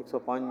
105،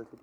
LCD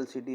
LCD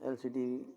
LCD